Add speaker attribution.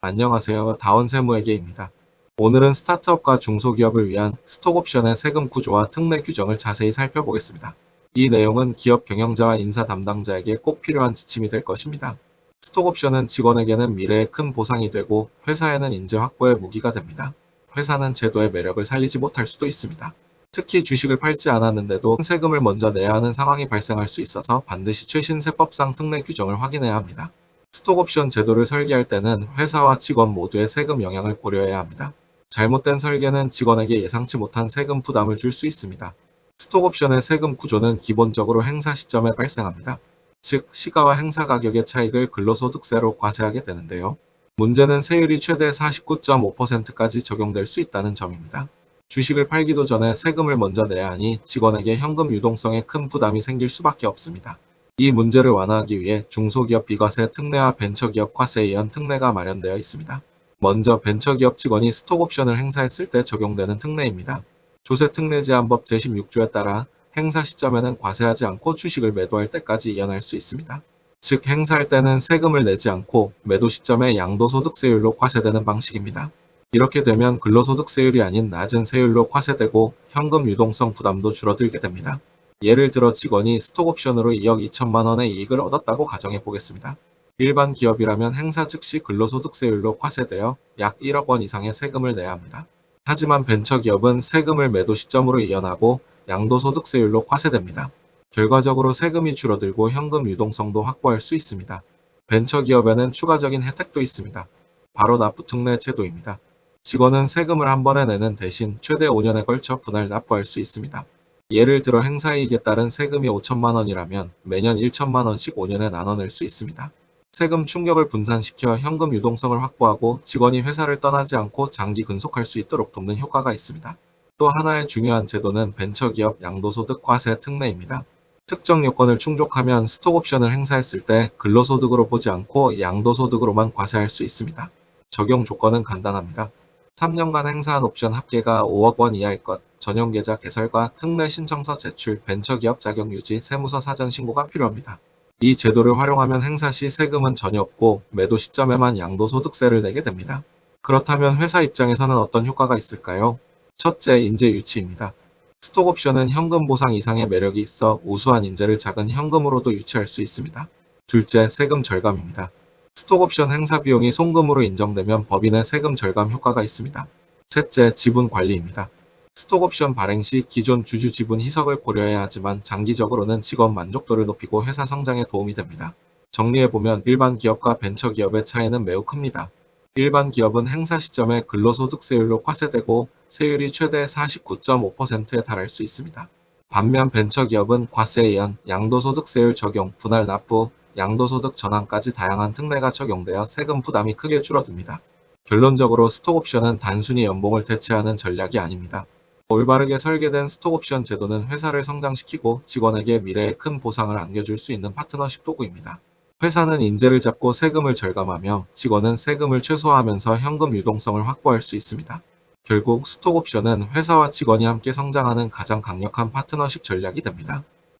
Speaker 1: 안녕하세요. 다원세무회계입니다. 오늘은 스타트업과 중소기업을 위한 스톡옵션의 세금 구조와 특례 규정을 자세히 살펴보겠습니다. 이 내용은 기업 경영자와 인사 담당자에게 꼭 필요한 지침이 될 것입니다. 스톡옵션은 직원에게는 미래에 큰 보상이 되고 회사에는 인재 확보의 무기가 됩니다. 회사는 제도의 매력을 살리지 못할 수도 있습니다. 특히 주식을 팔지 않았는데도 세금을 먼저 내야 하는 상황이 발생할 수 있어서 반드시 최신 세법상 특례 규정을 확인해야 합니다. 스톡옵션 제도를 설계할 때는 회사와 직원 모두의 세금 영향을 고려해야 합니다. 잘못된 설계는 직원에게 예상치 못한 세금 부담을 줄 수 있습니다. 스톡옵션의 세금 구조는 기본적으로 행사 시점에 발생합니다. 즉, 시가와 행사 가격의 차익을 근로소득세로 과세하게 되는데요. 문제는 세율이 최대 49.5%까지 적용될 수 있다는 점입니다. 주식을 팔기도 전에 세금을 먼저 내야 하니 직원에게 현금 유동성에 큰 부담이 생길 수밖에 없습니다. 이 문제를 완화하기 위해 중소기업 비과세 특례와 벤처기업 과세에 의한 특례가 마련되어 있습니다. 먼저 벤처기업 직원이 스톡옵션을 행사했을 때 적용되는 특례입니다. 조세특례제한법 제16조에 따라 행사 시점에는 과세하지 않고 주식을 매도할 때까지 이연할 수 있습니다. 즉, 행사할 때는 세금을 내지 않고 매도 시점에 양도소득세율로 과세되는 방식입니다. 이렇게 되면 근로소득세율이 아닌 낮은 세율로 과세되고 현금 유동성 부담도 줄어들게 됩니다. 예를 들어 직원이 스톡옵션으로 2억 2천만 원의 이익을 얻었다고 가정해 보겠습니다. 일반 기업이라면 행사 즉시 근로소득세율로 과세되어 약 1억 원 이상의 세금을 내야 합니다. 하지만 벤처기업은 세금을 매도 시점으로 이연하고 양도소득세율로 과세됩니다. 결과적으로 세금이 줄어들고 현금 유동성도 확보할 수 있습니다. 벤처기업에는 추가적인 혜택도 있습니다. 바로 납부특례 제도입니다. 직원은 세금을 한 번에 내는 대신 최대 5년에 걸쳐 분할 납부할 수 있습니다. 예를 들어 행사이익에 따른 세금이 5천만 원이라면 매년 1천만 원씩 5년에 나눠 낼 수 있습니다. 세금 충격을 분산시켜 현금 유동성을 확보하고 직원이 회사를 떠나지 않고 장기 근속할 수 있도록 돕는 효과가 있습니다. 또 하나의 중요한 제도는 벤처기업 양도소득 과세 특례입니다. 특정 요건을 충족하면 스톡옵션을 행사했을 때 근로소득으로 보지 않고 양도소득으로만 과세할 수 있습니다. 적용 조건은 간단합니다. 3년간 행사한 옵션 합계가 5억 원 이하일 것, 전용계좌 개설과 특례 신청서 제출, 벤처기업 자격 유지, 세무서 사전 신고가 필요합니다. 이 제도를 활용하면 행사 시 세금은 전혀 없고 매도 시점에만 양도소득세를 내게 됩니다. 그렇다면 회사 입장에서는 어떤 효과가 있을까요? 첫째, 인재 유치입니다. 스톡옵션은 현금 보상 이상의 매력이 있어 우수한 인재를 작은 현금으로도 유치할 수 있습니다. 둘째, 세금 절감입니다. 스톡옵션 행사 비용이 송금으로 인정되면 법인의 세금 절감 효과가 있습니다. 셋째, 지분 관리입니다. 스톡옵션 발행 시 기존 주주 지분 희석을 고려해야 하지만 장기적으로는 직원 만족도를 높이고 회사 성장에 도움이 됩니다. 정리해보면 일반 기업과 벤처기업의 차이는 매우 큽니다. 일반 기업은 행사 시점에 근로소득세율로 과세되고 세율이 최대 49.5%에 달할 수 있습니다. 반면 벤처기업은 과세에 의한 양도소득세율 적용, 분할 납부, 양도소득 전환까지 다양한 특례가 적용되어 세금 부담이 크게 줄어듭니다. 결론적으로 스톡옵션은 단순히 연봉을 대체하는 전략이 아닙니다. 올바르게 설계된 스톡옵션 제도는 회사를 성장시키고 직원에게 미래에 큰 보상을 안겨줄 수 있는 파트너십 도구입니다. 회사는 인재를 잡고 세금을 절감하며 직원은 세금을 최소화하면서 현금 유동성을 확보할 수 있습니다. 결국 스톡옵션은 회사와 직원이 함께 성장하는 가장 강력한 파트너십 전략이 됩니다.